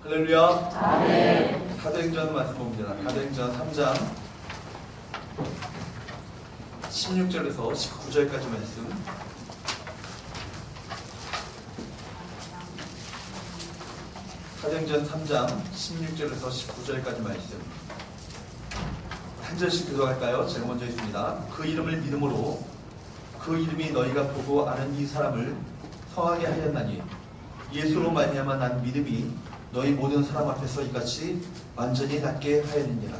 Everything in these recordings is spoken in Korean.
할렐루야. 아멘. 사도행전 말씀 봅니다. 사도행전 3장 16절에서 19절까지 말씀. 사도행전 3장 16절에서 19절까지 말씀. 한 절씩 교독할까요? 제가 먼저 했습니다. 그 이름을 믿음으로 그 이름이 너희가 보고 아는 이 사람을 성하게 하였나니 예수로 말미암아 난 믿음이 너희 모든 사람 앞에서 이같이 완전히 낫게 하였느니라.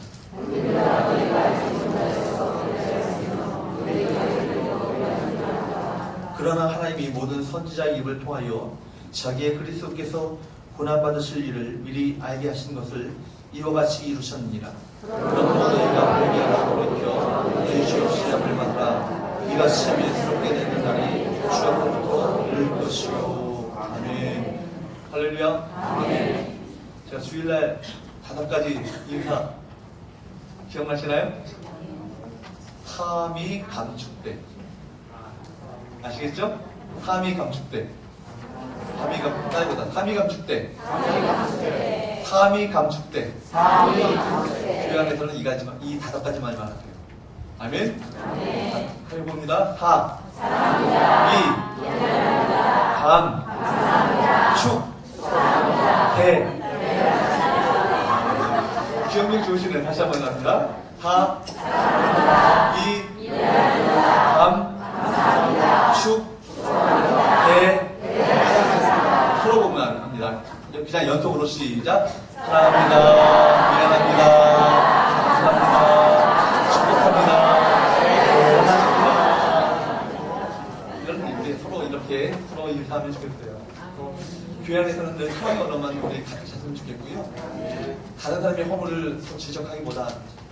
그러나 하나님이 모든 선지자의 입을 통하여 자기의 그리스도께서 고난받으실 일을 미리 알게 하신 것을 이와 같이 이루셨느니라. 그러므로 너희가 회개하라 돌이켜 너희 죄의 시험을 받으라. 이같이 미스럽게 되는 날이 주 앞으로부터 이를 것이요. 아멘. 할렐루야. 아멘. 제가 주일날 5가지 인사 기억나시나요? 삼위 감축대. 아시겠죠? 삼위 감축대. 삼위 감축대. 삼위 감축대. 교양에서는 이 5가지만 말할게요. 아멘. 해봅니다. 이 감 축 대. 기억력 좋으시네. 다시 한번 합니다. 이 감 축 대. 서로 보면 합니다. 그냥 연속으로 시작. 사랑합니다. 미안합니다. 감사합니다. 축복합니다. 원하십니다. 이런 일이 서로 인사하면 좋겠어요. 교회 안에서는 늘 사랑의 언어만 우리 가득 찼으면 좋겠고요. 다른 사람의 허물을 지적하기보다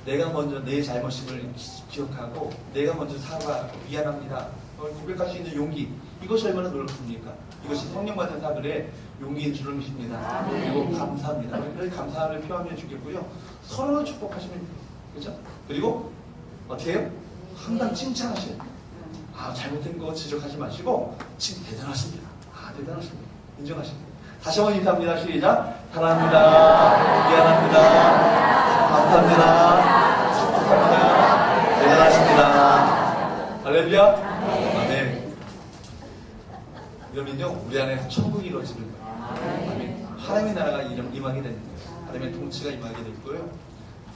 내가 먼저 내 잘못임을 기억하고 내가 먼저 사과하고 미안합니다. 고백할 수 있는 용기, 이것이 얼마나 놀랍습니까? 이것이 성령 받은 사람들의 용기인 줄을 믿습니다. 그리고 감사합니다. 그래서 감사를 표하면 좋겠고요. 서로 축복하시면 좋겠어요. 그렇죠? 그리고 어떻게 해요? 항상 칭찬하셔요. 잘못된 거 지적하지 마시고 대단하십니다. 대단하십니다. 인정하십니다. 다시 한번 인사합니다. 시작. 사랑합니다. 미안합니다. 감사합니다. 축복합니다. 대단하십니다. 할렐루야. 아멘. 그러면요, 우리 안에서 천국이 이루어지는 거예요. 아멘. 하나님의 나라가 임하게 되는 거예요. 하나님의 통치가 임하게 될 거예요.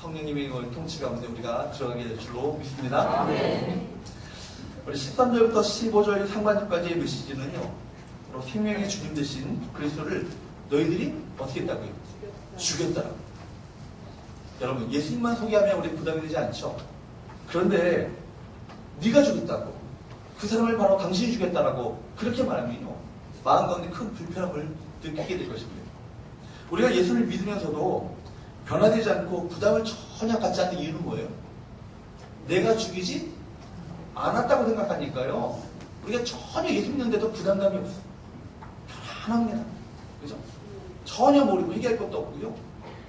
성령님의 통치 가운데 우리가 들어가게 될 줄로 믿습니다. 아멘. 우리 13절부터 15절 상반절까지의 메시지는요, 생명의 주님 되신 그리스도를 너희들이 어떻게 했다고요? 죽였다라고. 여러분, 예수님만 소개하면 우리 부담이 되지 않죠? 그런데 네가 죽였다고, 그 사람을 바로 당신이 죽였다라고 그렇게 말하면요, 마음 가운데 큰 불편함을 느끼게 될 것입니다. 우리가 예수를 믿으면서도 변화되지 않고 부담을 전혀 갖지 않는 이유는 뭐예요? 내가 죽이지 않았다고 생각하니까요, 우리가 전혀 예수 믿는데도 부담감이 없어요. 편합니다. 그죠? 전혀 모르고 회개할 것도 없고요.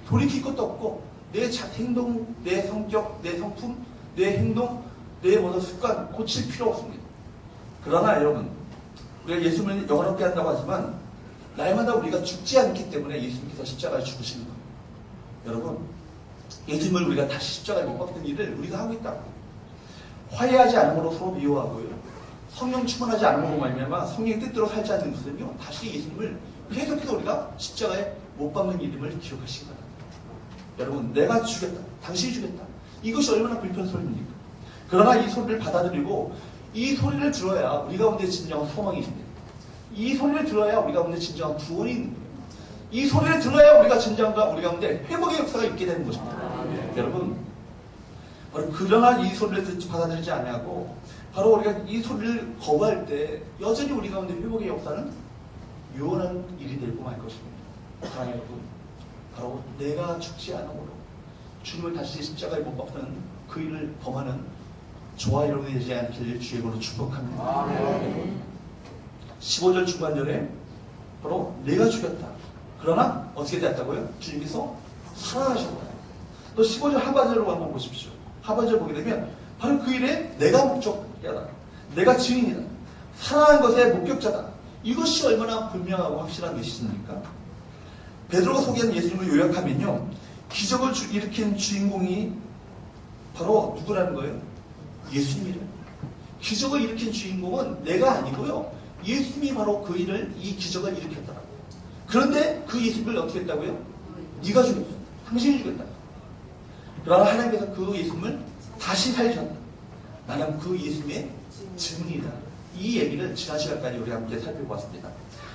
돌이킬 것도 없고, 내 행동, 내 성격, 내 성품, 내 행동, 내 모든 습관 고칠 필요 없습니다. 그러나 여러분, 우리가 예수님을 영원롭게 한다고 하지만 날마다 우리가 죽지 않기 때문에 예수님께서 십자가에 죽으시는 겁니다. 여러분, 예수님을 우리가 다시 십자가에 못 박는 일을 우리가 하고 있다고. 화해하지 않음으로 서로 미워하고요. 성령 충만하지 않음으로 말미암아 성령의 뜻대로 살지 않는 것은요, 다시 예수님을 계속해서 우리가 십자가에 못 박는 이름을 기억하시기 바랍니다. 여러분, 내가 죽였다, 당신이 죽였다, 이것이 얼마나 불편스러웁니까? 그러나 이 소리를 받아들이고 이 소리를 들어야 우리 가운데 진정한 소망이 있습니다. 이 소리를 들어야 우리 가운데 진정한 구원이 있는 거예요. 이 소리를 들어야 우리 가운데 회복의 역사가 있게 되는 것입니다. 여러분, 바로 그러나 이 소리를 받아들이지 않냐고, 바로 우리가 이 소리를 거부할 때 여전히 우리 가운데 회복의 역사는 유언한 일이 되고 말 것입니다. 사랑하는 여러분, 바로 내가 죽지 않음으로 주님을 다시 십자가에 못 박는 그 일을 범하는 저와 여러분이 되지 않기를 주의 이름으로 축복합니다. 15절 중반절에 바로 내가 죽였다. 그러나 어떻게 되었다고요? 주님께서 살아나셨다. 또 15절 하반절로 한번 보십시오. 하반절 보게 되면 바로 그 일에 내가 목적자다, 내가 증인이다, 살아난 것의 목격자다. 이것이 얼마나 분명하고 확실한 메시지입니까? 베드로가 소개한 예수님을 요약하면요, 기적을 일으킨 주인공이 바로 누구라는 거예요? 예수님이래요. 기적을 일으킨 주인공은 내가 아니고요, 예수님이 바로 그 일을, 이 기적을 일으켰더라고요. 그런데 그 예수님을 어떻게 했다고요? 네가 죽였다. 당신이 죽였다. 그러나 하나님께서 그 예수님을 다시 살리셨다. 나는 그 예수님의 증인이다. 이 얘기를 지난 시간까지 우리 함께 살펴보았습니다.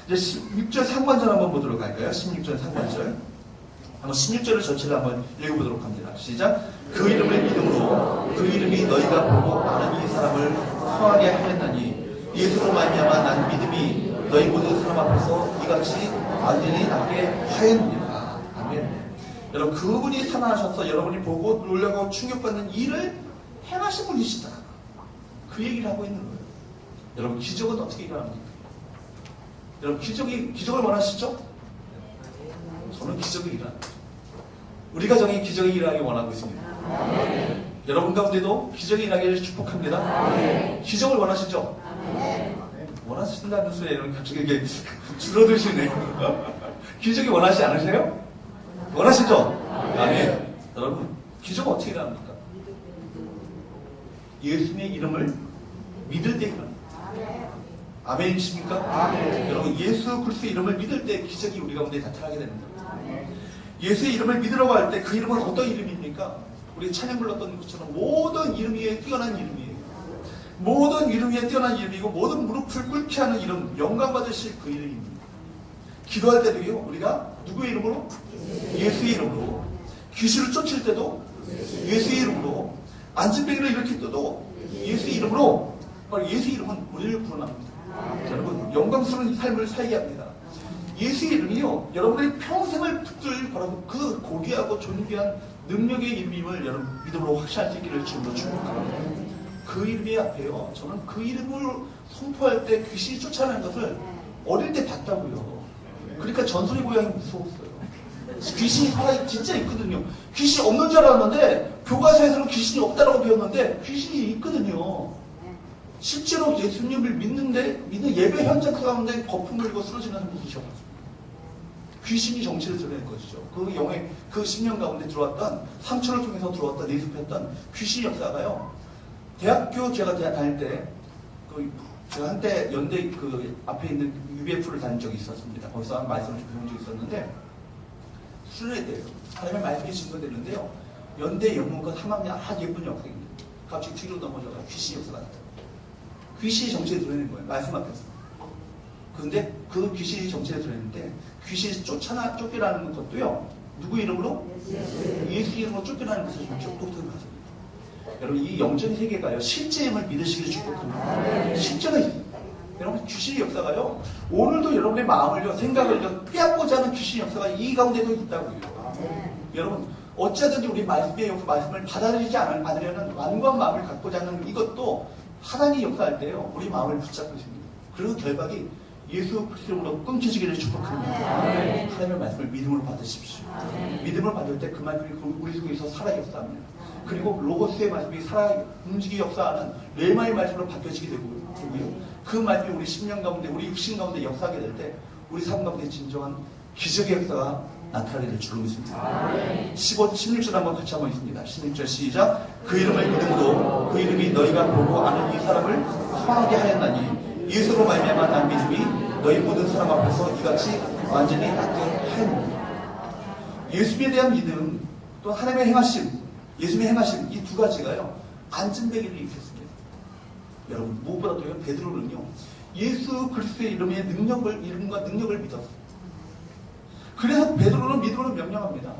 이제 16절 상반절 한번 보도록 할까요? 16절 상반절. 한번 16절을 전체를 한번 읽어보도록 합니다. 시작. 그 이름을 믿음으로 그 이름이 너희가 보고 아는 이 사람을 성하게 하였나니 예수로 말미암아 난 믿음이 너희 모든 사람 앞에서 이같이 완전히 낫게 하였느니라. 아멘. 여러분, 그분이 살아나셔서 여러분이 보고 놀라고 충격받는 일을 행하신 분이시다. 그 얘기를 하고 있는 거예요. 여러분, 기적은 어떻게 일어납니까? 여러분, 기적을 원하시죠? 저는 기적이 일어납니다. 우리 가정에 기적이 일어나기 원하고 있습니다. 여러분 가운데도 기적이 일어나기를 축복합니다. 기적을 원하시죠? 원하신다는 소리에는 갑자기 이게 줄어드시네요. 기적이 원하시지 않으세요? 원하시죠? 아멘. 여러분, 기적은 어떻게 일어납니까? 예수님의 이름을 믿을 때 일어납니다. 아멘이십니까? 여러분, 예수 그리스도의 이름을 믿을 때 기적이 우리 가운데 나타나게 됩니다. 예수의 이름을 믿으라고 할 때 그 이름은 어떤 이름입니까? 우리 찬양 불렀던 것처럼 모든 이름 위에 뛰어난 이름이에요. 모든 이름 위에 뛰어난 이름이고 모든 무릎을 꿇게 하는 이름, 영광 받으실 그 이름입니다. 기도할 때도요, 우리가 누구의 이름으로? 예수의 이름으로. 귀신을 쫓을 때도 예수의 이름으로. 안진뱅이를 일으킬 때도 예수의 이름으로. 바로 예수의 이름은 우리를 구원합니다. 여러분, 영광스러운 삶을 살게 합니다. 예수의 이름이요, 여러분의 평생을 붙들 바라고 그 고귀하고 존귀한 능력의 이름임을 여러분 믿음으로 확신할 수 있기를 주님으로 축복합니다. 그 이름이 앞에요, 저는 그 이름을 선포할 때 귀신이 쫓아내는 것을 어릴 때 봤다고요. 그러니까 전설의 고향이 무서웠어요. 귀신이 살아 진짜 있거든요. 귀신이 없는 줄 알았는데 교과서에서는 귀신이 없다라고 배웠는데 귀신이 있거든요. 실제로 예수님을 믿는 예배 현장 가운데 거품을 들고 쓰러지는 분이 계셔가지고 귀신이 정체를 드러낸 것이죠. 그 영의 그 10년 가운데 들어왔던, 상처를 통해서 들어왔던, 내습했던 귀신 역사가요. 대학교 제가 다닐 때 제가 한때 연대 그 앞에 있는 UBF를 다닌 적이 있었습니다. 거기서 한 말씀을 좀 배운 적이 있었는데, 수련회 때요, 하나님의 말씀이 증거되는데요, 연대 영문과 3학년 아주 예쁜 여학생인데 갑자기 뒤로 넘어져서 귀신 역사가 나타나요. 귀신이 정체를 드러내는 거예요, 말씀 앞에서. 그런데 그 귀신이 정체를 드러냈는데 귀신이 쫓겨나는 것도요, 누구 이름으로? 예수 이름으로 쫓겨나는 것을 좀 축복드리는 것입니다. 여러분, 이 영적인 세계가요, 실제임을 믿으시길 축복합니다. 실제가 있습니다. 여러분, 귀신의 역사가요, 오늘도 여러분의 마음을요, 생각을요, 빼앗고자 하는 귀신의 역사가 이 가운데도 있다고요. 여러분, 어찌하든지 우리 말씀을 받아들이지 않으려는 완고한 마음을 갖고자 하는 이것도 하나님이 역사할 때요, 우리 마음을 붙잡고 있습니다. 그리고 결박이 예수 그리스도로 끊겨지기를 축복합니다. 하나님의 말씀을 믿음으로 받으십시오. 믿음을 받을 때 그 말씀이 우리 속에서 살아 역사합니다. 그리고 로고스의 말씀이 살아 움직이 역사하는 레마의 말씀으로 바뀌어지게 되고요. 그 말씀이 우리 10년 가운데, 우리 육신 가운데 역사하게 될 때 우리 삶 가운데 진정한 기적의 역사가 나타나게 될 줄로 믿습니다. 16절 한번 같이 한번 있습니다. 16절 시작. 그 이름을 믿음으로 그 이름이 너희가 보고 아는 이 사람을 성하게 하였나니 예수로 말미암아 난 믿음이 너희 모든 사람 앞에서 이같이 완전히 낫게 하였느니라. 예수님에 대한 믿음, 또 하나님의 행하심, 예수님의 행하심, 이 두 가지가요, 안진뱅이를 일으켰습니다. 여러분, 무엇보다도요, 베드로는요, 예수 그리스도의 이름과 능력을 믿었어요. 그래서 베드로는 믿음으로 명령합니다.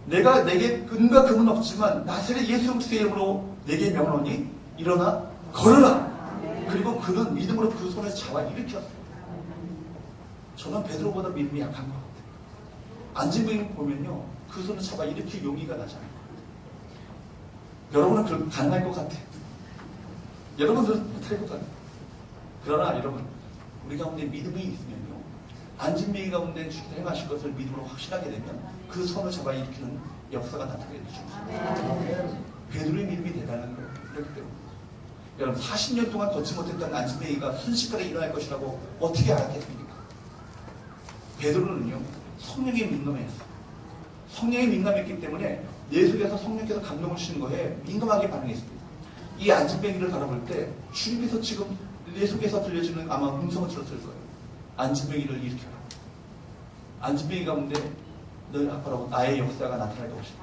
내게 은과 금은 없지만 나사렛 예수 그리스도의 이름으로 내게 명하노니 일어나 걸으라. 그리고 그는 믿음으로 그 손을 잡아 일으켰어요. 저는 베드로보다 믿음이 약한 것 같아요. 안진뱅이 보면요, 그 손을 잡아 일으킬 용기가 나지 않을 것 같아요. 여러분은 가능할 것 같아요. 여러분들은 못할 것 같아요. 그러나 여러분, 우리 가운데 믿음이 있으면요, 안진뱅이 가운데 행하실 것을 믿음으로 확신하게 되면 그 손을 잡아 일으키는 역사가 나타나게 되죠. 베드로의 믿음이 대단한 거예요. 그렇기 때문에 여러분, 40년 동안 걷지 못했던 안진뱅이가 순식간에 일어날 것이라고 어떻게 알았겠습니까? 베드로는요, 성령에 민감했어요. 성령에 민감했기 때문에 내 속에서 성령께서 감동을 주시는 거에 민감하게 반응했습니다. 이 안진뱅이를 바라볼 때 주님께서 지금 내 속에서 들려주는 아마 음성을 들었을 거예요. 안진뱅이를 일으켜라. 안진뱅이 가운데 너희 아빠라고 나의 역사가 나타날 것이다.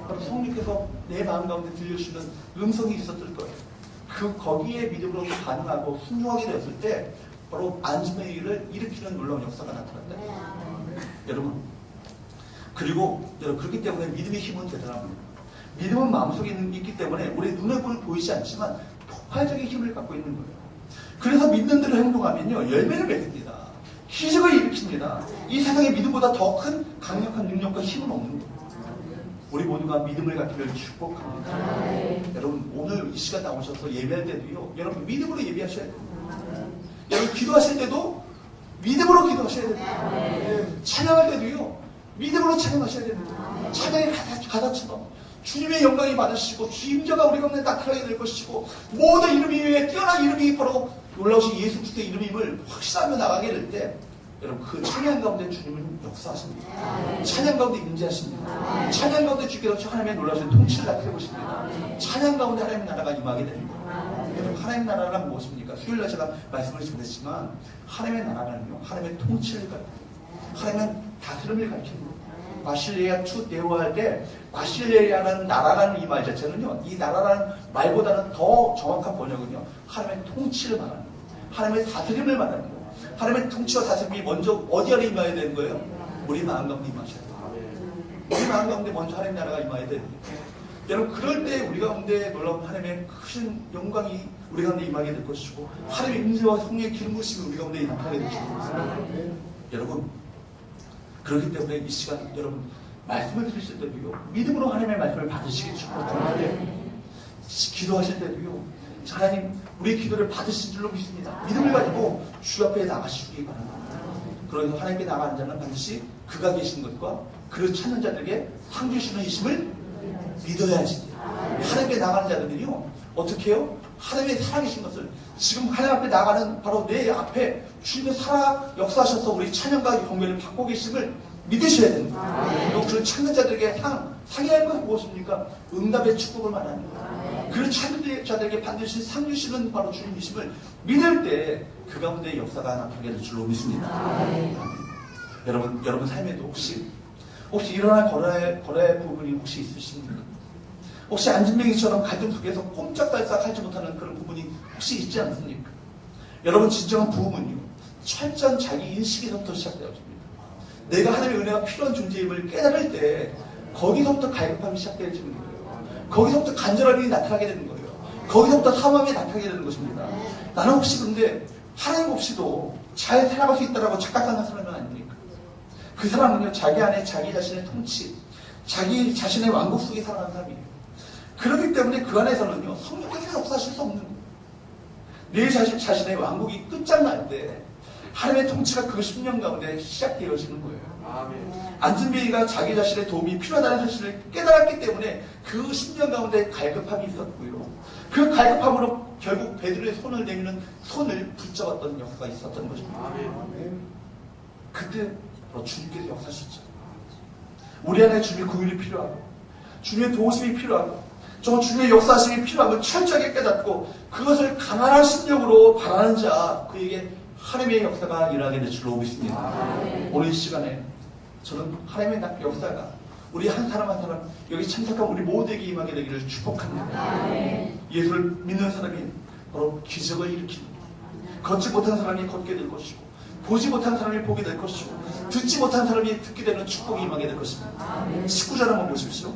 바로 성령께서 내 마음 가운데 들려주시는 음성이 있었을 거예요. 거기에 믿음으로 반응하고 순종하게 되었을 때 바로 안진뱅이를 일으키는 놀라운 역사가 나타났다. 여러분, 그리고 그렇기 때문에 믿음의 힘은 대단합니다. 믿음은 마음속에 있기 때문에 우리 눈에 보이지 않지만 폭발적인 힘을 갖고 있는 거예요. 그래서 믿는 대로 행동하면요 열매를 맺습니다. 기적을 일으킵니다. 이 세상에 믿음보다 더 큰 강력한 능력과 힘은 없는 거예요. 우리 모두가 믿음을 갖기를 축복합니다. 여러분, 오늘 이 시간 나오셔서 예배할 때도요, 여러분 믿음으로 예배하셔야 됩니다. 여러분 기도하실 때도 믿음으로 기도하셔야 됩니다. 찬양할 때도요 믿음으로 찬양하셔야 됩니다. 찬양의 가사처럼 주님의 영광이 받으시고 주임자가 우리 가운데 나타나게 될 것이고 모든 이름 위에 뛰어난 이름이 바로 놀라우신 예수 그리스도의 이름임을 확신하며 나가게 될 때 여러분 그 찬양 가운데 주님은 역사하십니다. 찬양 가운데 임재하십니다. 찬양 가운데 주께서 하나님의 놀라우신 통치를 나타내 보십니다. 찬양 가운데 하나님의 나라가 임하게 됩니다. 여러분 하나님의 나라란 무엇입니까? 수요일날 제가 말씀을 전했지만 하나님의 나라는요 하나님의 통치를 가리킵니다. 하나님의 다스림을 가리킵니다. 마실레아 투 대화할 때 마실레아라는 나라라는 이 말 자체는요 이 나라라는 말보다는 더 정확한 번역은요 하나님의 통치를 말하는 거예요. 하나님의 다스림을 말하는 거예요. 하나님의 통치와 다스림이 먼저 어디 안에 임해야 되는 거예요? 우리 마음 가운데 임하셔야 돼요. 우리 마음 가운데 먼저 하나님 나라가 임해야 돼요. 여러분 그럴 때 우리 가운데 놀라운 하나님의 큰 영광이 우리 가운데 임하게 될 것이고 하나님의 임재와 성령의 기름 부으심이 우리 가운데 나타나게 될 것입니다. 여러분 그렇기 때문에 이 시간 여러분 말씀을 들으실 때도요 믿음으로 하나님의 말씀을 받으시기 축복합니다. 기도하실 때도요 하나님 우리의 기도를 받으신 줄로 믿습니다. 믿음을 가지고 주 앞에 나가시기 바랍니다. 그러면서 하나님께 나가는 자는 반드시 그가 계신 것과 그를 찾는 자들에게 상 주시는 이심을 믿어야 하십니다. 하나님께 나가는 자들은요 어떻게 해요? 하나님의 살아계신 것을 지금 하나님 앞에 나가는 바로 내 앞에 주님의 살아 역사하셔서 우리 찬양과 경배를 받고 계심을 믿으셔야 됩니다. 그리고 그를 찾는 자들에게 상해야 할 것은 무엇입니까? 응답의 축복을 말합니다. 그를 찾는 자들에게 반드시 상 주시는 바로 주님이심을 믿을 때 그 가운데 역사가 나타나게 될 줄로 믿습니다. 여러분 삶에도 혹시 일어날 걸어야 부분이 혹시 있으십니까? 혹시 안진뱅이처럼 갈등 속에서 꼼짝달싹 하지 못하는 그런 부분이 혹시 있지 않습니까? 여러분 진정한 부흥은요 철저한 자기 인식에서부터 시작되어집니다. 내가 하나님의 은혜가 필요한 존재임을 깨달을 때 거기서부터 갈급함이 시작되어지는 거예요. 거기서부터 간절함이 나타나게 되는 거예요. 거기서부터 사망이 나타나게 되는 것입니다. 나는 혹시 근데 하나님 없이도 잘 살아갈 수 있다고 착각하는 사람은 아닙니까? 그 사람은요 자기 안에 자기 자신의 통치, 자기 자신의 왕국 속에 살아가는 사람이에요. 그렇기 때문에 그 안에서는요 성령께서 역사하실 수 없는 거예요. 내 자신의 왕국이 끝장날 때 하나님의 통치가 그 10년 가운데 시작되어지는 거예요. 안진뱅이가 자기 자신의 도움이 필요하다는 사실을 깨달았기 때문에 그 10년 가운데 갈급함이 있었고요. 그 갈급함으로 결국 베드로의 손을 내미는 손을 붙잡았던 역사가 있었던 것입니다. 그때 바로 주님께서 역사하셨죠. 우리 안에 주님의 긍휼이 필요하고 주님의 도우심이 필요하고 정말 주님의 역사하심이 필요함을 철저하게 깨닫고 그것을 가난한 심령으로 바라는 자 그에게 하나님의 역사가 일어나게 될 줄로 믿습니다. 오늘 이 시간에 저는 하나님의 역사가 우리 한 사람 한 사람 여기 참석한 우리 모두에게 임하게 되기를 축복합니다. 예수를 믿는 사람이 바로 기적을 일으키는 걷지 못한 사람이 걷게 될 것이고 보지 못한 사람이 보게 될 것이고 듣지 못한 사람이 듣게 되는 축복이 임하게 될 것입니다. 19절 한번 보십시오.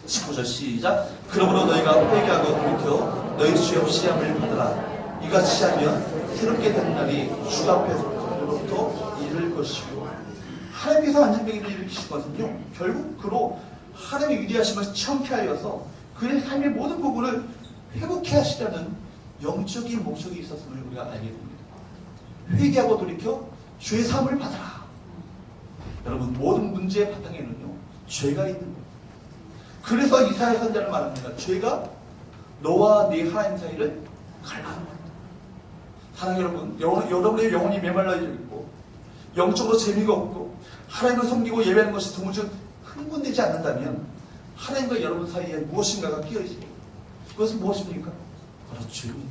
19절 시작. 그러므로 너희가 회개하고 돌이켜 너희 죄 없이 함을 받으라. 이같이 하면 새롭게 된 날이 주 앞에서부터 이를 것이고 하나님께서 안진뱅이를 일으키신 것은요 결국 그로 하나님의 위대하심을 체험케 하여서 그의 삶의 모든 부분을 회복케 하시려는 영적인 목적이 있었음을 우리가 알게 됩니다. 회개하고 돌이켜 죄의 사함을 받아라. 여러분 모든 문제의 바탕에는요 죄가 있는 거예요. 그래서 이사야 선지자는 말합니다. 죄가 너와 네 하나님 사이를 갈라놓는다. 사랑하는 여러분, 여러분의 영혼이 메말라 있고 영적으로 재미가 없고 하나님을 섬기고 예배하는 것이 도무지 흥분되지 않는다면 하나님과 여러분 사이에 무엇인가가 끼어있습니다. 그것은 무엇입니까? 바로 죄입니다.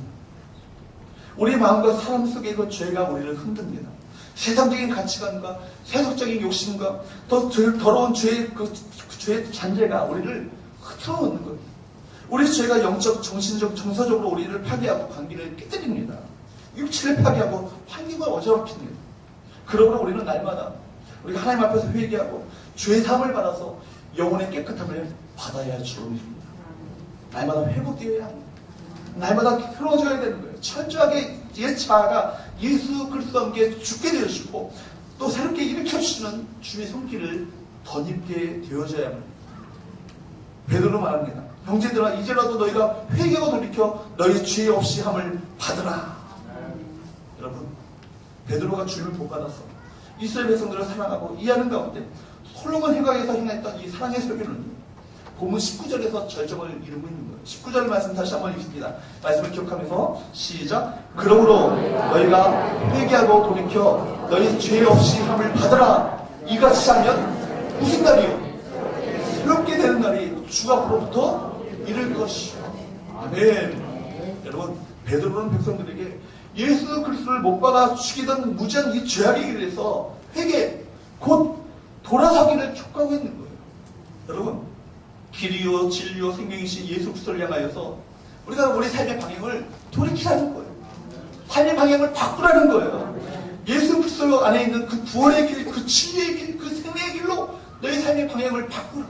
우리 마음과 사람 속에 그 죄가 우리를 흔듭니다. 세상적인 가치관과 세속적인 욕심과 더 더러운 죄의 죄의 잔재가 우리를 흐트러놓는 거예요. 우리 죄가 영적, 정신적, 정서적으로 우리를 파괴하고 관계를 깨뜨립니다. 육체를 파괴하고 환경을 어지럽힙니다. 그러므로 우리는 날마다 우리가 하나님 앞에서 회개하고 죄 사함을 받아서 영혼의 깨끗함을 받아야 할 줄로 믿습니다. 날마다 회복되어야 합니다. 날마다 새로워져야 되는 거예요. 철저하게 옛 자아가 예수 그리스도와 함께 죽게 되어지고 또 새롭게 일으켜주시는 주의 손길을 덧입게 되어져야 합니다. 베드로 말합니다. 형제들아 이제라도 너희가 회개하고 돌이켜 너희 죄 없이 함을 받으라. 여러분, 베드로가 주님을 본받아서 이스라엘 백성들을 사랑하고 이해하는 가운데 솔로몬 회각에서 행했던 이 사랑의 설교는 본문 19절에서 절정을 이루고 있는 거예요. 19절 말씀 다시 한번 읽습니다. 말씀을 기억하면서 시작. 그러므로 너희가 회개하고 돌이켜 너희 죄 없이 함을 받으라. 이같이 하면 무슨 날이요? 새롭게 되는 날이 주 앞으로부터 이를 것이요. 아멘. 여러분, 베드로는 백성들에게 예수 그리스도를 못 박아 죽이던 무지한 이 죄악의 길을 해서 회개, 곧 돌아서기를 촉구하고 있는 거예요. 여러분, 길이요 진리요 생명이신 예수 그리스도를 향하여서 우리가 우리 삶의 방향을 돌이키라는 거예요. 삶의 방향을 바꾸라는 거예요. 예수 그리스도 안에 있는 그 구원의 길, 그 진리의 길, 그 생명의 길로 너희 삶의 방향을 바꾸라.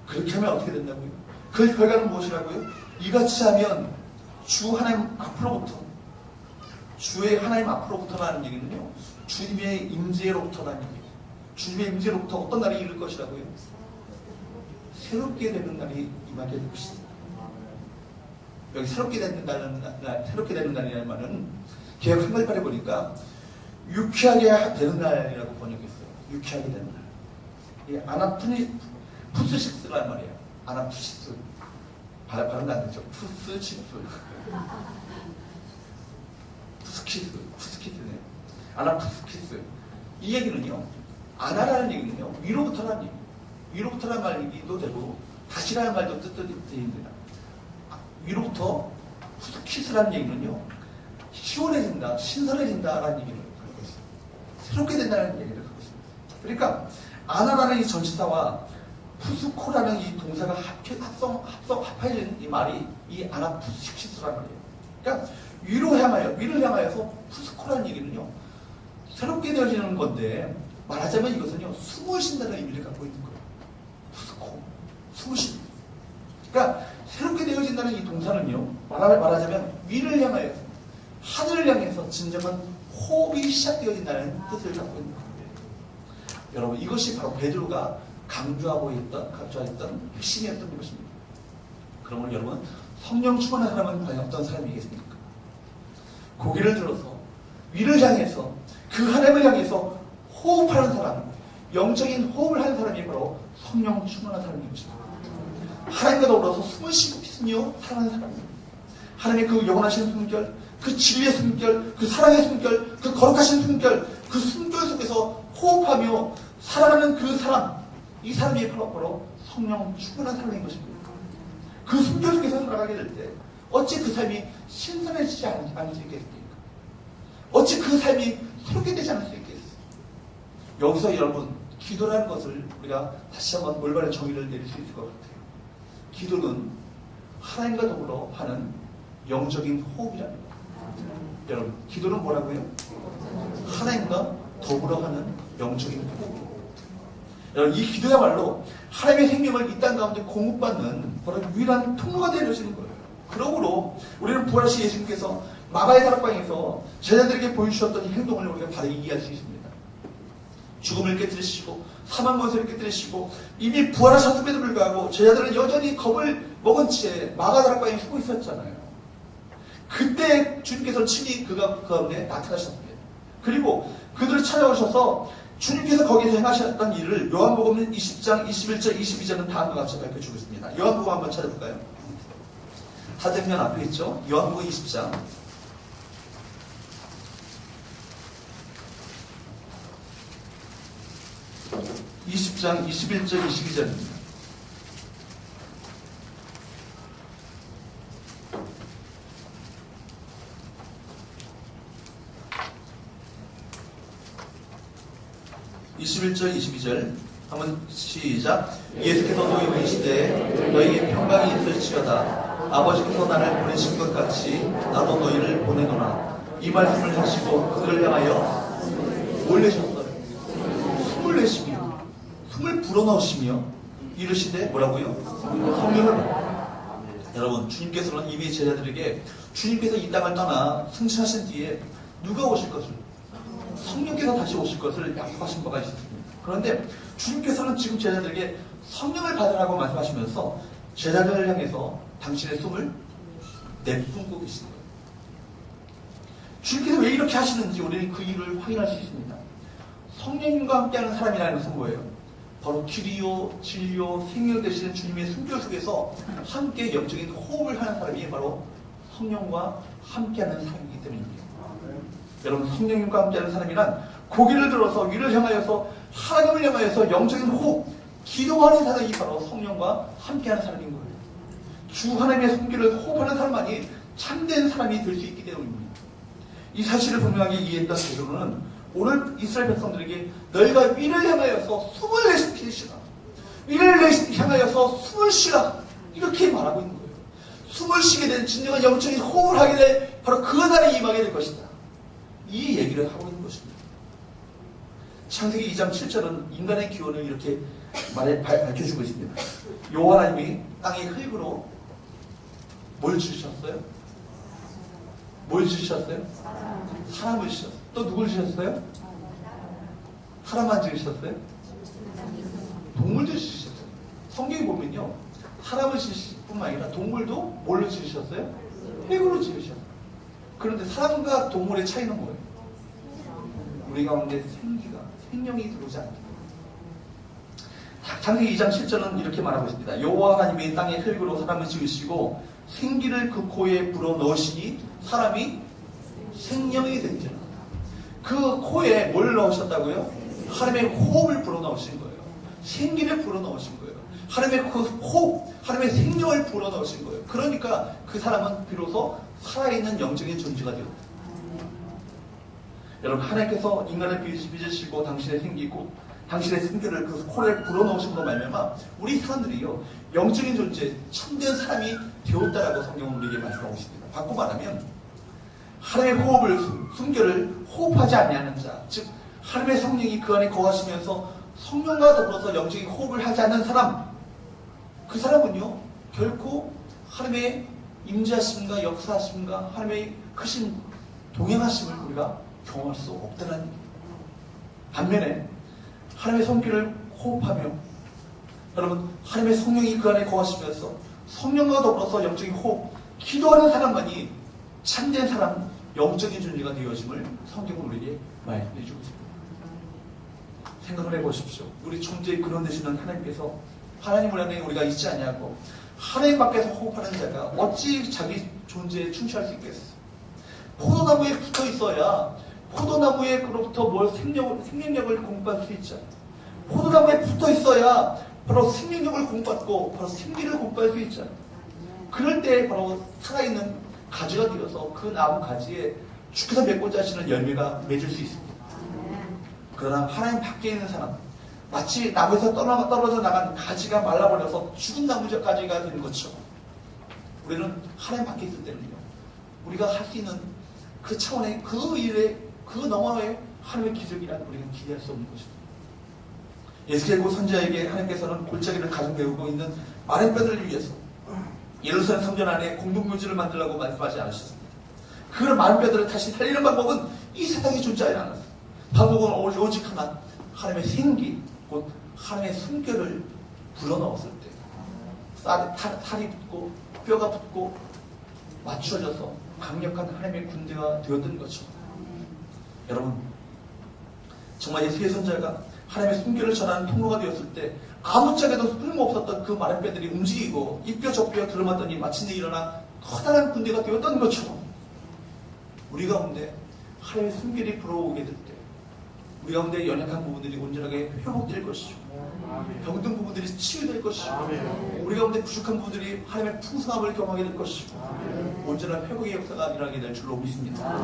그렇게 하면 어떻게 된다고요? 그 결과는 무엇이라고요? 이같이 하면 주 하나님 앞으로부터, 주의 하나님 앞으로부터라는 얘기는요, 주님의 임재로부터라는 얘기예요. 주님의 임재로부터 어떤 날이 이룰 것이라고요? 새롭게 되는 날이 임하게 될 것이다. 여기 새롭게 되는 날이라는 말은 개역 한글판에 보니까 유쾌하게 되는 날이라고 번역했어요. 유쾌하게 되는 날. 이 아나푸스식스란 말이에요. 아나푸시스. 발음도 안 되죠. 푸스식스. 푸스키스네. 아나푸스키스. 이 얘기는요, 아나라는 얘기는요, 위로부터라는 얘기. 위로부터라는 말이기도 되고 다시라는 말도 뜻입니다. 위로부터 푸스키스라는 얘기는요, 시원해진다, 신선해진다라는 얘기를 갖고 있습니다. 새롭게 된다는 얘기를 갖고 있습니다. 그러니까 아나라는 이 전치사와 푸스코라는 이 동사가 합해진 이 말이 이 아나푸스키스라는 말이에요. 그러니까 위를 향하여서 푸스코라는 얘기는요, 새롭게 되어지는 건데 말하자면 이것은요, 숨을 쉰다는 의미를 갖고 있는 거예요. 푸스코, 숨을 쉰다. 그러니까 새롭게 되어진다는 이 동사는요, 말하자면 위를 향하여서, 하늘을 향해서 진정한 호흡이 시작되어진다는 뜻을 갖고 있는 거예요. 여러분, 이것이 바로 베드로가 강조하고 있던 핵심이었던 것입니다. 그러면 여러분, 성령 충만한 사람은 과연 어떤 사람이겠습니까? 고개를 들어서 위를 향해서 그 하나님을 향해서 호흡하는 사람, 영적인 호흡을 하는 사람이 바로 성령 충만한 사람인 것입니다. 하나님과 더불어서 숨을 쉬며 살아가는 사람입니다. 하나님의 그 영원하신 숨결, 그 진리의 숨결, 그 사랑의 숨결, 그 거룩하신 숨결, 그 숨결 속에서 호흡하며 살아가는 그 사람, 이 사람이 바로 성령 충만한 사람인 것입니다. 그 숨결 속에서 살아가게 될 때 어찌 그 삶이 신선해지지 않을 수 있겠습니까? 어찌 그 삶이 새롭게 되지 않을 수 있겠습니까? 여기서 여러분, 기도라는 것을 우리가 다시 한번 올바른 정의를 내릴 수 있을 것 같아요. 기도는 하나님과 더불어 하는 영적인 호흡이라는 거예요. 여러분, 기도는 뭐라고요? 하나님과 더불어 하는 영적인 호흡. 여러분, 이 기도야말로 하나님의 생명을 이 땅 가운데 공급받는 바로 유일한 통로가 되어지는 거예요. 그러므로 우리는 부활하신 예수님께서 마가의 다락방에서 제자들에게 보여주셨던 이 행동을 우리가 바로 이해할 수 있습니다. 죽음을 깨뜨리시고 사망 권세를 깨뜨리시고 이미 부활하셨음에도 불구하고 제자들은 여전히 겁을 먹은 채 마가 다락방에 쓰고 있었잖아요. 그때 주님께서 친히 그 가운데 나타나셨습니다. 그리고 그들을 찾아오셔서 주님께서 거기서 행하셨던 일을 요한복음 20장 21절 22절은 다음과 같이 밝혀주고 있습니다. 요한복음 한번 찾아볼까요? 사정면 앞에 있죠. 요한복음 20장 20장 21절 22절입니다. (21절) 22절 한번 시작. 예수께서 너희를 이시되 너희에게 평강이 있을지어다. 아버지께서 나를 보내신 것 같이 나도 너희를 보내노라. 이 말씀을 하시고 그들을 향하여 뭘 내셨어요? 숨을 내시며 숨을 불어넣으시며 이르시되 뭐라고요? 성령을. 여러분, 주님께서는 이미 제자들에게 주님께서 이 땅을 떠나 승천하신 뒤에 누가 오실 것을, 성령께서 다시 오실 것을 약속하신 바가 있습니다. 그런데 주님께서는 지금 제자들에게 성령을 받으라고 말씀하시면서 제자들을 향해서 당신의 숨을 내뿜고 계시는 거예요. 주님께서 왜 이렇게 하시는지 우리는 그 이유를 확인할 수 있습니다. 성령님과 함께하는 사람이라는 것은 뭐예요? 바로 길이요, 진리요, 생명 되시는 주님의 숨결 속에서 함께 영적인 호흡을 하는 사람이 바로 성령과 함께하는 사람이기 때문입니다. 여러분, 성령님과 함께하는 사람이란 고개를 들어서 위를 향하여서 하나님을 향하여서 영적인 호흡, 기도하는 사람이 바로 성령과 함께하는 사람인 거예요. 주 하나님의 손길을 호흡하는 사람만이 참된 사람이 될 수 있기 때문입니다. 이 사실을 분명하게 이해했던 베드로는 오늘 이스라엘 백성들에게 너희가 위를 향하여서 숨을 내쉬라, 위를 향하여서 숨을 쉬라, 이렇게 말하고 있는 거예요. 숨을 쉬게 된 진정한 영적인 호흡을 하게 될 바로 그 날이 임하게 될 것이다, 이 얘기를 하고 있는 것입니다. 창세기 2장 7절은 인간의 기원을 이렇게 밝혀주고 있습니다. 여호와 하나님이 땅의 흙으로 뭘 지으셨어요? 뭘 지으셨어요? 사람을 지으셨어요. 또 누굴 지으셨어요? 사람만 지으셨어요? 동물도 지으셨어요. 성경에 보면요, 사람을 지으실 뿐만 아니라 동물도 뭘로 지으셨어요? 흙으로 지으셨어요. 그런데 사람과 동물의 차이는 뭐예요? 우리 가운데 생명이 들어오지 않기 때문에. 창세기 2장 7절은 이렇게 말하고 있습니다. 여호와 하나님이 땅의 흙으로 사람을 지으시고 생기를 그 코에 불어 넣으시니 사람이 생명이 된지라. 그 코에 뭘 넣으셨다고요? 하나님의 호흡을 불어 넣으신 거예요. 생기를 불어 넣으신 거예요. 하나님의 그 호흡, 하나님의 생명을 불어 넣으신 거예요. 그러니까 그 사람은 비로소 살아있는 영적인 존재가 되었다. 여러분, 하나님께서 인간을 빚으시고 당신의 생기고 당신의 생기를 그 코를 불어넣으심으로 말미암아 우리 사람들이요, 영적인 존재, 참된 사람이 되었다라고 성경은 우리에게 말씀하고 있습니다. 바꿔 말하면 하나님의 호흡을, 숨결을 호흡하지 아니하는 자, 즉 하나님의 성령이 그 안에 거하시면서 성령과 더불어서 영적인 호흡을 하지 않는 사람, 그 사람은요 결코 하나님의 임재하심과 역사하심과 하나님의 크신 동행하심을 우리가 경험할 수 없다는 얘기입니다. 반면에 하나님의 성길을 호흡하며, 여러분, 하나님의 성령이 그 안에 거하시면서 성령과 더불어서 영적인 호흡, 기도하는 사람만이 참된 사람, 영적인 존재가 되어짐을 성경은 우리에게 말해주고 있습니다. 생각을 해보십시오. 우리 존재의 근원 되시는 하나님께서 하나님을 안에 우리가 있지 않냐고 하나님 밖에서 호흡하는 자가 어찌 자기 존재에 충실할 수 있겠어요? 포도나무에 붙어 있어야 포도나무에 그로부터 뭘 생명력을 공부할 수 있죠. 포도나무에 붙어 있어야 바로 생명력을 공부받고 바로 생기를 공부할 수 있죠. 그럴 때 바로 살아있는 가지가 되어서 그 나무 가지에 주께서 맺고자 하시는 열매가 맺을 수 있습니다. 그러나 하나님 밖에 있는 사람, 마치 나무에서 떨어져 나간 가지가 말라버려서 죽은 나무가지가 되는 것처럼 우리는 하나님 밖에 있을 때는요, 우리가 할 수 있는 그 차원의 그 일에 그 너머의 하나님의 기적이란 우리는 기대할 수 없는 것입니다. 에스겔고 선지자에게 하나님께서는 골짜기를 가득 메우고 있는 마른 뼈들을 위해서 예루살렘 성전 안에 공동묘지를 만들라고 말씀하지 않으셨습니다. 그 마른 뼈들을 다시 살리는 방법은 이 세상에 존재하지 않았어요. 방법은 오직 하나, 하나님의 생기, 곧 하나님의 숨결을 불어넣었을 때 살이 붙고 뼈가 붙고 맞추어져서 강력한 하나님의 군대가 되었던 거죠. 여러분, 정말 예수의 선자가 하나님의 숨결을 전하는 통로가 되었을 때 아무짝에도 쓸모없었던 그 마른 뼈들이 움직이고 이 뼈 저 뼈 들어맞더니 마침내 일어나 커다란 군대가 되었던 것처럼 우리 가운데 하나님의 숨결이 불어오게 될 때 우리 가운데 연약한 부분들이 온전하게 회복될 것이죠. 병든 부분들이 치유될 것이고, 우리 가운데 부족한 부분들이 하나님의 풍성함을 경험하게 될 것이고, 온전한 회복의 역사가 일어나게 될 줄로 믿습니다.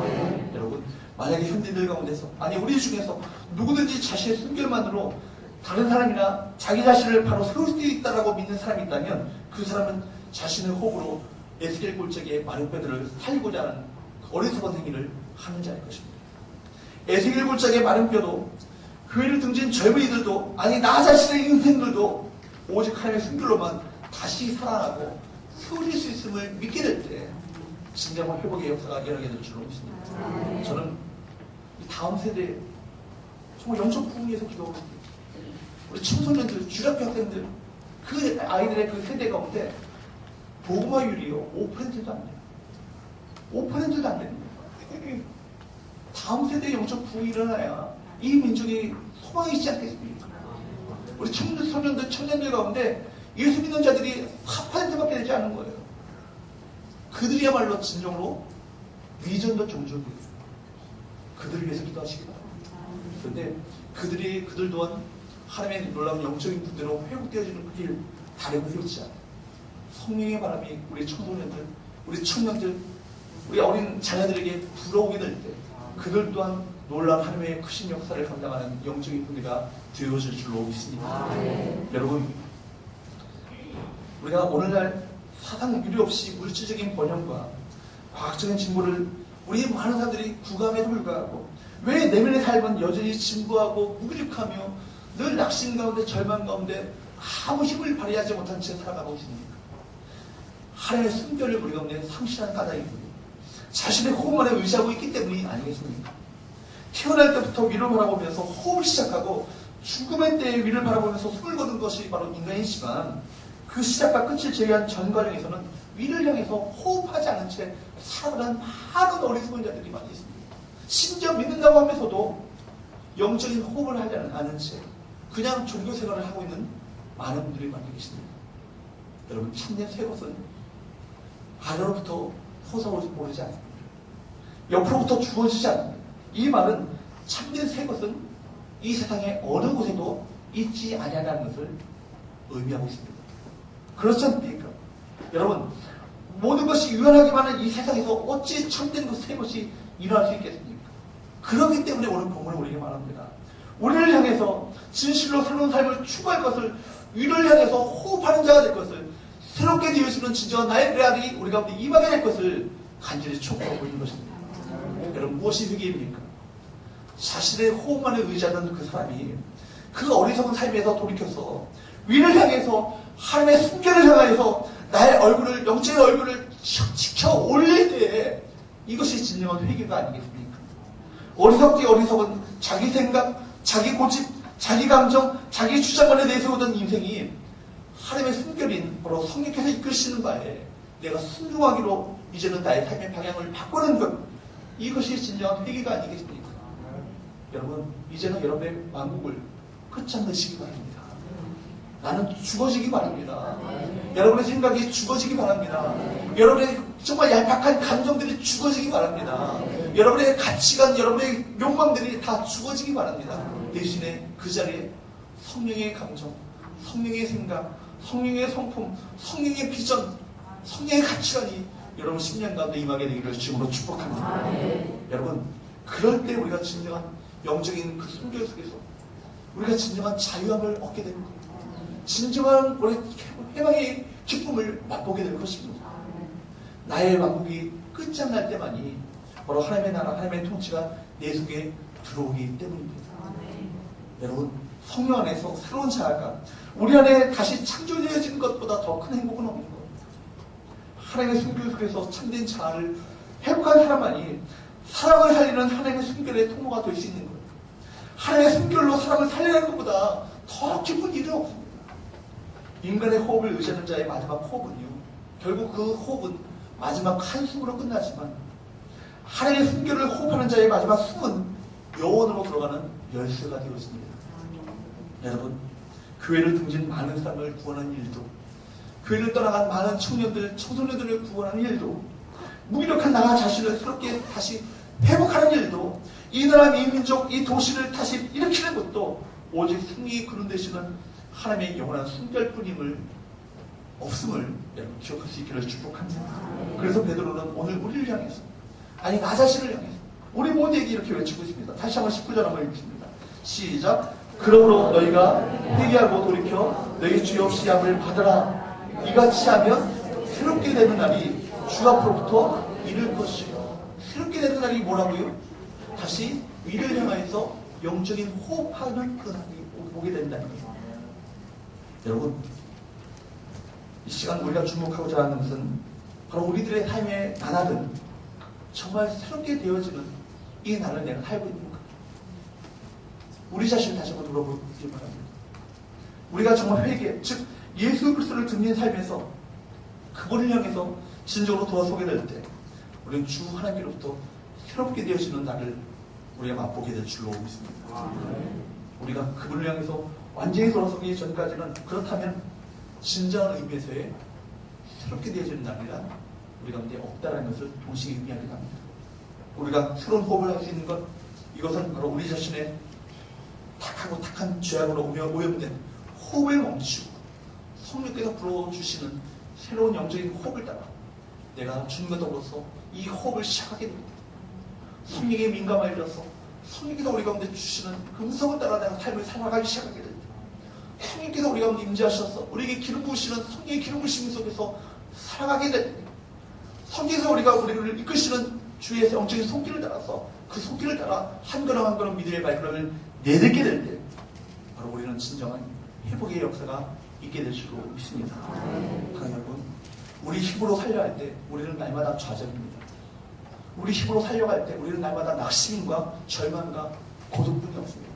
여러분, 만약에 현대인들 가운데서, 아니 우리 중에서 누구든지 자신의 순결만으로 다른 사람이나 자기 자신을 바로 세울 수 있다라고 믿는 사람이 있다면, 그 사람은 자신의 호흡으로 에스겔 골짜기의 마른 뼈들을 살리고자 하는 어리석은 행위를 하는 자일 것입니다. 에스겔 골짜기의 마른 뼈도, 교회를 등진 젊은이들도, 아니 나 자신의 인생들도 오직 하나님의 순결로만 다시 살아나고 세워질 수 있음을 믿게 될 때 진정한 회복의 역사가 일어나게 될 줄로 믿습니다. 저는 이 다음 세대에 정말 영적 부흥 위해서 기도하고 있습니다. 우리 청소년들, 주력교 학생들, 그 아이들의 그 세대 가운데 복음화율이요 5%도 안 돼요. 5%도 안 됩니다. 다음 세대의 영적 부흥이 일어나야 이 민족이 소망이 있지 않겠습니까? 우리 청소년들, 청년들 가운데 예수 믿는 자들이 4%밖에 되지 않은 거예요. 그들이야말로 진정으로 위전도 종족이에요. 그들을 위해서 기도하시기 바랍니다. 그런데 그들 또한 하나님의 놀라운 영적인 분대로 회복되어지는 그 길 다른 곳에 있지 않아요. 성령의 바람이 우리 청소년들, 우리 청년들, 우리 어린 자녀들에게 불어오게 될 때 그들 또한 놀라운 하나님의 크신 역사를 감당하는 영적인 분대가 되어질 줄로 믿습니다. 여러분, 우리가 오늘날 사상 유리 없이 물질적인 번영과 과학적인 진보를 우리 많은 사람들이 구감에도 불구하고 왜 내면의 삶은 여전히 진부하고 무기력하며 늘 낙심 가운데 절망 가운데 아무 힘을 발휘하지 못한 채 살아가고 있습니까? 하나님의 순결을 우리 가운데 상실한 까닭이군요. 자신의 호흡만에 의지하고 있기 때문이 아니겠습니까? 태어날 때부터 위를 바라보면서 호흡을 시작하고 죽음의 때에 위를 바라보면서 숨을 거둔 것이 바로 인간이지만 그 시작과 끝을 제외한 전 과정에서는 위를 향해서 호흡하지 않은 채 살아가는 많은 어리석은 자들이 많이 있습니다. 심지어 믿는다고 하면서도 영적인 호흡을 하지 않은 채 그냥 종교 생활을 하고 있는 많은 분들이 많이 계십니다. 여러분, 참된 새 것은 아래로부터 솟아오르지 않습니다. 옆으로부터 주어지지 않습니다. 이 말은 참된 새 것은 이 세상의 어느 곳에도 있지 아니하는 것을 의미하고 있습니다. 그렇지 않습니까? 여러분, 모든 것이 유연하게 많은 이 세상에서 어찌 참된 새 것이 일어날 수 있겠습니까? 그렇기 때문에 오늘 본문을 우리에게 말합니다. 우리를 향해서 진실로 새로운 삶을 추구할 것을, 위를 향해서 호흡하는 자가 될 것을, 새롭게 되어지는 진정한 나의 레알이 우리 가운데 임하게 될 것을 간절히 촉구하고 있는 것입니다. 여러분, 무엇이 회개입니까? 자신의 호흡만에 의지하는 그 사람이 그 어리석은 삶에서 돌이켜서 위를 향해서 하나님의 순결을 향하여서 나의 얼굴을, 영적인 얼굴을 지켜 올릴 때에 이것이 진정한 회개가 아니겠습니까? 어리석기 어리석은 자기 생각, 자기 고집, 자기 감정, 자기 주장만에 내세우던 인생이 하나님의 순결인 바로 성령께서 이끄시는 바에 내가 순종하기로 이제는 나의 삶의 방향을 바꾸는 것, 이것이 진정한 회개가 아니겠습니까? 여러분, 이제는 여러분의 왕국을 끝장내시기 바랍니다. 나는 죽어지기 바랍니다. 여러분의 생각이 죽어지기 바랍니다. 여러분의 정말 얄팍한 감정들이 죽어지기 바랍니다. 여러분의 가치관, 여러분의 욕망들이 다 죽어지기 바랍니다. 대신에 그 자리에 성령의 감정, 성령의 생각, 성령의 성품, 성령의 비전, 성령의 가치관이 여러분 10년 가운데 임하게 되기를 주님으로 축복합니다. 여러분, 그럴 때 우리가 진정한 영적인 그 순결 속에서 우리가 진정한 자유함을 얻게 되는 겁니다. 진정한 우리 해방의 기쁨을 맛보게 될 것입니다. 나의 왕국이 끝장날 때만이 바로 하나님의 나라, 하나님의 통치가 내 속에 들어오기 때문입니다. 여러분, 성령 안에서 새로운 자아가 우리 안에 다시 창조되어지는 것보다 더 큰 행복은 없는 겁니다. 하나님의 순결 속에서 참된 자아를 회복한 사람만이 사람을 살리는 하나님의 순결의 통로가 될 수 있는 거예요. 하나님의 순결로 사람을 살리는 것보다 더 기쁜 일은 없습니다. 인간의 호흡을 의지하는 자의 마지막 호흡은요, 결국 그 호흡은 마지막 한숨으로 끝나지만 하나님의 순결을 호흡하는 자의 마지막 숨은 영원으로 들어가는 열쇠가 되어집니다. 여러분, 교회를 등진 많은 사람을 구원하는 일도, 교회를 떠나간 많은 청년들, 청소년들을 구원하는 일도, 무기력한 나 자신을 새롭게 다시 회복하는 일도, 이 나라, 이 민족, 이 도시를 다시 일으키는 것도 오직 승리 그런 되시는 하나님의 영원한 순결뿐임을 없음을 여러분 기억할 수 있기를 축복합니다. 그래서 베드로는 오늘 우리를 향해서, 아니 나 자신을 향해서 우리 모두에게 이렇게 외치고 있습니다. 다시 한번 19절 한번 읽겠습니다. 시작. 그러므로 너희가 회개하고 돌이켜 너희 죄 없이 약을 받으라. 이같이 하면 새롭게 되는 날이 주 앞으로부터 이를 것이요. 새롭게 되는 날이 뭐라고요? 다시 위를 향하여서 영적인 호흡하는 그 날이 오게 된다는 거예요. 여러분, 이 시간 우리가 주목하고자 하는 것은 바로 우리들의 삶의 나날은 정말 새롭게 되어지는 이 날을 내가 살고 있는가? 우리 자신을 다시 한번 물어보기 바랍니다. 우리가 정말 회개, 즉 예수 그리스도를 듣는 삶에서 그분을 향해서 진정으로 돌아서게 될 때 우리는 주 하나님께로부터 새롭게 되어지는 날을 우리가 맛보게 될 줄로 믿습니다. 우리가 그분을 향해서 완전히 돌아서기 전까지는, 그렇다면 진정한 의미에서의 새롭게 되어지는 날이라 우리 가운데 없다라는 것을 동시에 의미하기도 합니다. 우리가 새로운 호흡을 할 수 있는 것, 이것은 바로 우리 자신의 탁하고 탁한 죄악으로 오염된 호흡을 멈추고 성령께서 불어주시는 새로운 영적인 호흡을 따라 내가 주님과 더불어서 이 호흡을 시작하게 됩니다. 성령에 민감해져서 성령께서 우리 가운데 주시는 그 음성을 따라 내가 삶을 살아가기 시작하게 됩니다. 성령께서 우리 가운데 임재하셔서 우리에게 기름 부으시는 성령의 기름 부으심 속에서 살아가게 됩니다. 성령께서 우리를 이끄시는 주의 영적인 손길을 따라서 그 손길을 따라 한 걸음 한 걸음 믿음의 발걸음을 내딛게 될 때 바로 우리는 진정한 회복의 역사가 있게 될 줄로 믿습니다. 그러나 여러분, 우리 힘으로 살려 할 때 우리는 날마다 좌절입니다. 우리 힘으로 살려갈 때 우리는 날마다 낙심과 절망과 고독뿐이 없습니다.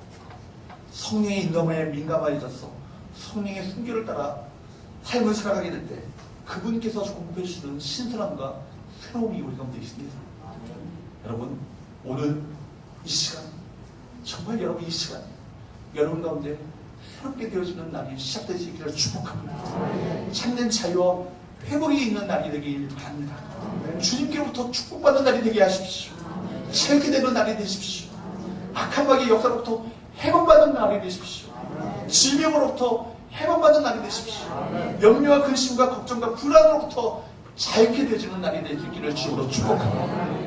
성령의 인도에 민감해져서 성령의 순교를 따라 삶을 살아가게 될 때 그분께서 공급해 주시는 신선함과 새로움이 우리 가운데 있습니다. 여러분, 오늘 이 시간, 정말 여러분 이 시간 여러분 가운데 새롭게 되어지는 날이 시작되시기를 축복합니다. 참된 자유와 회복이 있는 날이 되길 바랍니다. 주님께로부터 축복받는 날이 되게 하십시오. 새롭게 되는 날이 되십시오. 악한 마귀의 역사로부터 회복받는 날이 되십시오. 질병으로부터 회복받는 날이 되십시오. 염려와 근심과 걱정과 불안으로부터 자유케 되어지는 날이 되기를 주님으로 축복합니다.